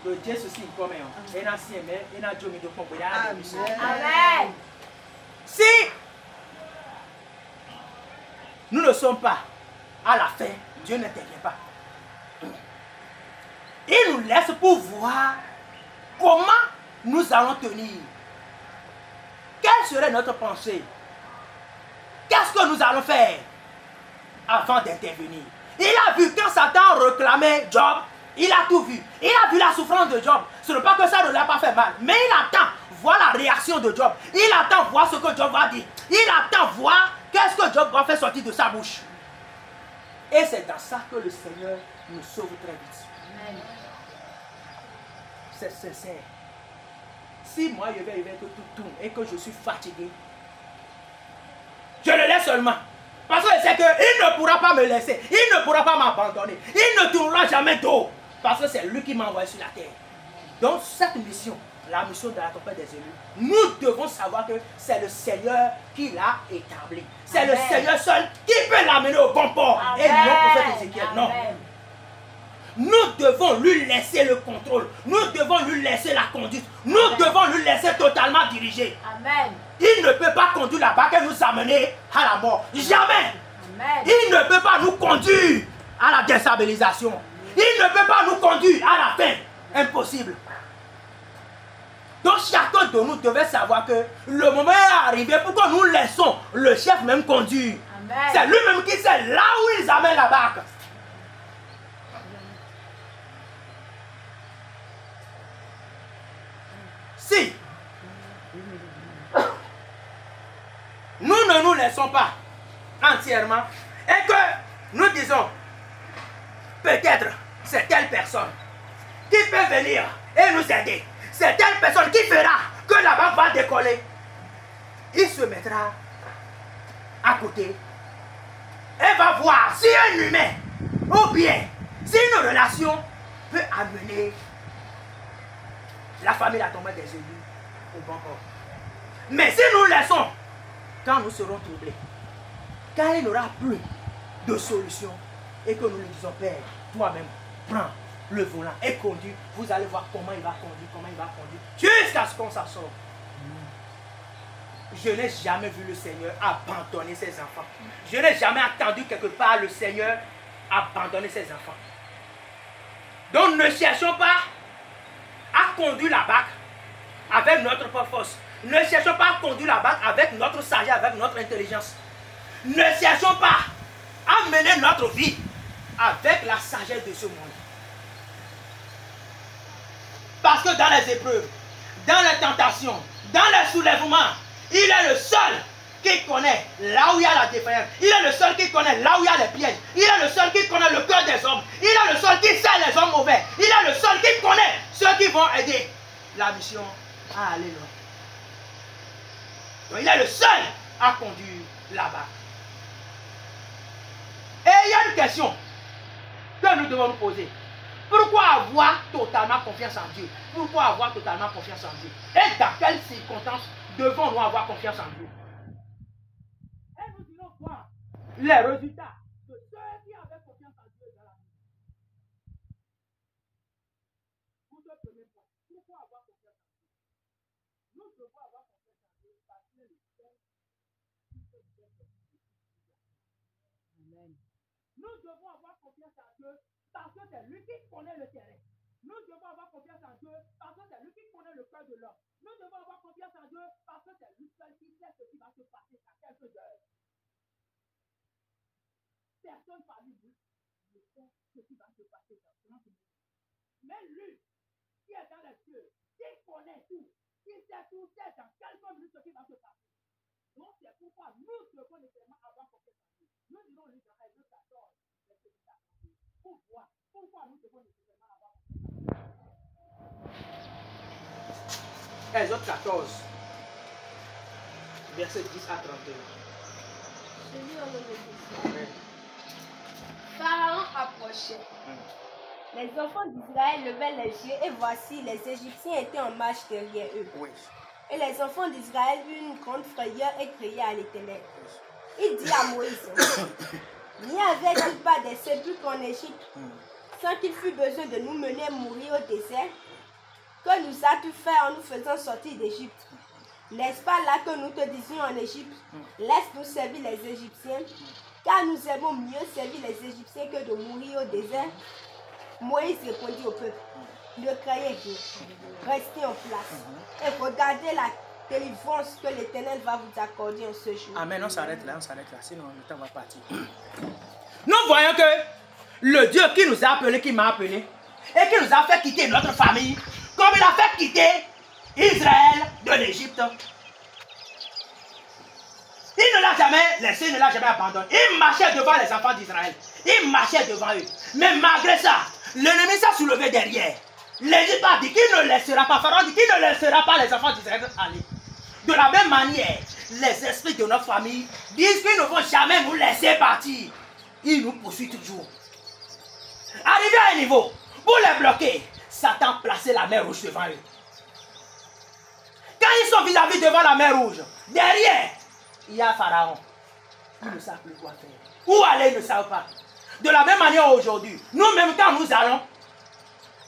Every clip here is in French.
Le Dieu ceci comme un. Et ainsi mais et n'a Dieu de pompe. Amen. Si nous ne sommes pas à la fin, Dieu n'intervient pas. Il nous laisse pour voir comment nous allons tenir. Quelle serait notre pensée? Qu'est-ce que nous allons faire avant d'intervenir? Il a vu quand Satan réclamait Job, il a tout vu. Il a vu la souffrance de Job. Ce n'est pas que ça ne l'a pas fait mal, mais il attend voir la réaction de Job. Il attend voir ce que Job va dire. Il attend voir qu'est-ce que Job va faire sortir de sa bouche. Et c'est dans ça que le Seigneur nous sauve très vite. Amen. C'est sincère. Si moi je vais que tout tourne et que je suis fatigué, je le laisse seulement. Parce que c'est qu'il ne pourra pas me laisser. Il ne pourra pas m'abandonner. Il ne tournera jamais dos. Parce que c'est lui qui m'a envoyé sur la terre. Donc cette mission, la mission de la tempête des élus, nous devons savoir que c'est le Seigneur qui l'a établi. C'est le Seigneur seul qui peut l'amener au bon port. Amen. Et non prophète Ézéchiel, non. Amen. Nous devons lui laisser le contrôle. Nous devons lui laisser la conduite. Nous Amen. devons lui laisser totalement diriger. Amen. Il ne peut pas conduire la barque et nous amener à la mort. Jamais. Amen. Il ne peut pas nous conduire à la déstabilisation. Il ne peut pas nous conduire à la fin. Impossible. Donc chacun de nous devait savoir que le moment est arrivé pour que nous laissons le chef même conduire. C'est lui-même qui sait là où ils amènent la barque. Si nous ne nous laissons pas entièrement et que nous disons peut-être c'est telle personne qui peut venir et nous aider, c'est telle personne qui fera que la banque va décoller, il se mettra à côté et va voir si un humain ou bien si une relation peut amener la famille la tombée des élus au bon port. Mais si nous laissons, quand nous serons troublés, quand il n'y aura plus de solution et que nous lui disons Père, toi-même, prends le volant et conduis, vous allez voir comment il va conduire, jusqu'à ce qu'on s'en sorte. Je n'ai jamais vu le Seigneur abandonner ses enfants. Je n'ai jamais entendu quelque part le Seigneur abandonner ses enfants. Donc ne cherchons pas à conduire la barque avec notre propre force. Ne cherchons pas à conduire la barque avec notre sagesse, avec notre intelligence. Ne cherchons pas à mener notre vie avec la sagesse de ce monde. Parce que dans les épreuves, dans les tentations, dans les soulèvements, il est le seul qui connaît là où il y a la défaillance. Il est le seul qui connaît là où il y a les pièges. Il est le seul qui connaît le cœur des hommes. Il est le seul qui sait les hommes mauvais. Il est le seul qui connaît ceux qui vont aider la mission à aller loin. Donc il est le seul à conduire là-bas. Et il y a une question que nous devons nous poser. Pourquoi avoir totalement confiance en Dieu? Pourquoi avoir totalement confiance en Dieu? Et dans quelles circonstances devons-nous avoir confiance en Dieu? Et nous dirons voir les résultats de ceux qui avaient confiance en Dieu dans la vie. Pour ce premier point, pourquoi avoir confiance en Dieu? Nous devons avoir confiance en Dieu parce que le ciel qui se développe. Amen. Nous devons avoir confiance en Dieu parce que c'est lui qui connaît le terrain. Nous devons avoir confiance en Dieu parce que c'est lui qui connaît le cœur de l'homme. Nous devons avoir confiance en Dieu parce que c'est lui seul qui sait ce qui va se passer à quelques heures. Personne parmi vous ne sait ce qui va se passer dans 30 minutes. Mais lui, qui est dans les cieux, qui connaît tout, qui sait tout, sait dans quelques minutes ce qui va se passer. Donc c'est pourquoi nous devons nécessairement avoir confiance en Dieu. Nous dirons lui dans Exode 14, verset 10. Pour voir pourquoi nous devons nécessairement avoir confiance en Dieu. Exode 14, verset 10 à 31. Pharaon approchait. Les enfants d'Israël levaient les yeux et voici, les Égyptiens étaient en marche derrière eux. Oui. Et les enfants d'Israël eurent une grande frayeur et criaient à l'Éternel. Il dit à Moïse, n'y avait-il pas des sépulcres en Égypte, sans qu'il fût besoin de nous mener mourir au désert? que nous as-tu fait en nous faisant sortir d'Égypte? N'est-ce pas là que nous te disions en Égypte, laisse-nous servir les Égyptiens, car nous aimons mieux servir les Égyptiens que de mourir au désert? Moïse répondit au peuple, ne craignez Dieu, restez en place et regardez la délivrance que l'Éternel va vous accorder en ce jour. Amen, on s'arrête là, sinon le temps va partir. Nous voyons que le Dieu qui nous a appelés, qui m'a appelé, et qui nous a fait quitter notre famille, comme il a fait quitter Israël de l'Égypte. Il ne l'a jamais laissé, il ne l'a jamais abandonné. Il marchait devant les enfants d'Israël. Il marchait devant eux. Mais malgré ça, l'ennemi s'est soulevé derrière. L'Égypte a dit qu'il ne laissera pas, Pharaon dit qu'il ne laissera pas les enfants d'Israël aller. De la même manière, les esprits de notre famille disent qu'ils ne vont jamais nous laisser partir. Ils nous poursuivent toujours. Arrivé à un niveau, pour les bloquer, Satan a placé la mer rouge devant eux. Quand ils sont vis-à-vis devant la mer rouge, derrière, il y a Pharaon. Ils ne savent plus quoi faire. Où aller, ils ne savent pas. De la même manière aujourd'hui, nous-mêmes quand nous allons,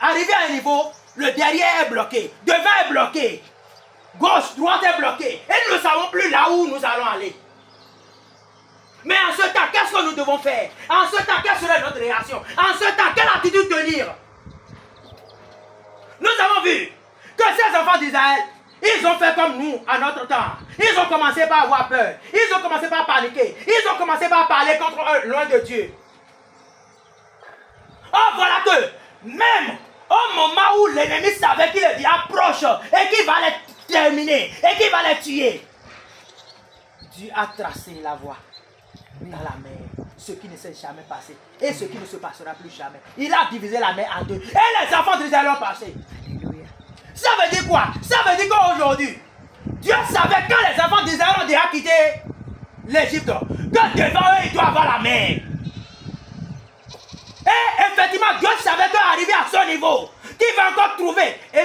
arriver à un niveau, le derrière est bloqué, devant est bloqué, gauche, droite est bloqué, et nous ne savons plus là où nous allons aller. Mais en ce temps, qu'est-ce que nous devons faire? En ce temps, quelle serait notre réaction? En ce temps, quelle attitude tenir? Nous avons vu que ces enfants d'Israël, ils ont fait comme nous à notre temps. Ils ont commencé par avoir peur. Ils ont commencé par paniquer. Ils ont commencé par parler contre eux, loin de Dieu. Oh, voilà que même au moment où l'ennemi savait qu'il est approche et qu'il va les terminer et qu'il va les tuer, Dieu a tracé la voie dans la mer, ce qui ne s'est jamais passé et ce qui ne se passera plus jamais. Il a divisé la mer en deux et les enfants d'Israël ont passé. Alléluia. Ça veut dire quoi? Ça veut dire qu'aujourd'hui, Dieu savait quand les enfants d'Israël ont déjà quitté l'Égypte, que devant eux il doit avoir la mer. Et effectivement, Dieu savait qu'arrivé à ce niveau, qu'il va encore trouver. Et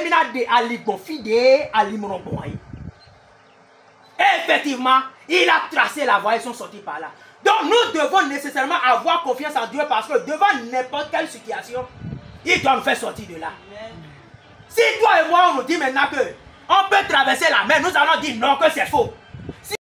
effectivement, il a tracé la voie, ils sont sortis par là. Donc nous devons nécessairement avoir confiance en Dieu parce que devant n'importe quelle situation, il doit nous faire sortir de là. Si toi et moi on nous dit maintenant que on peut traverser la mer, nous allons dire non, que c'est faux.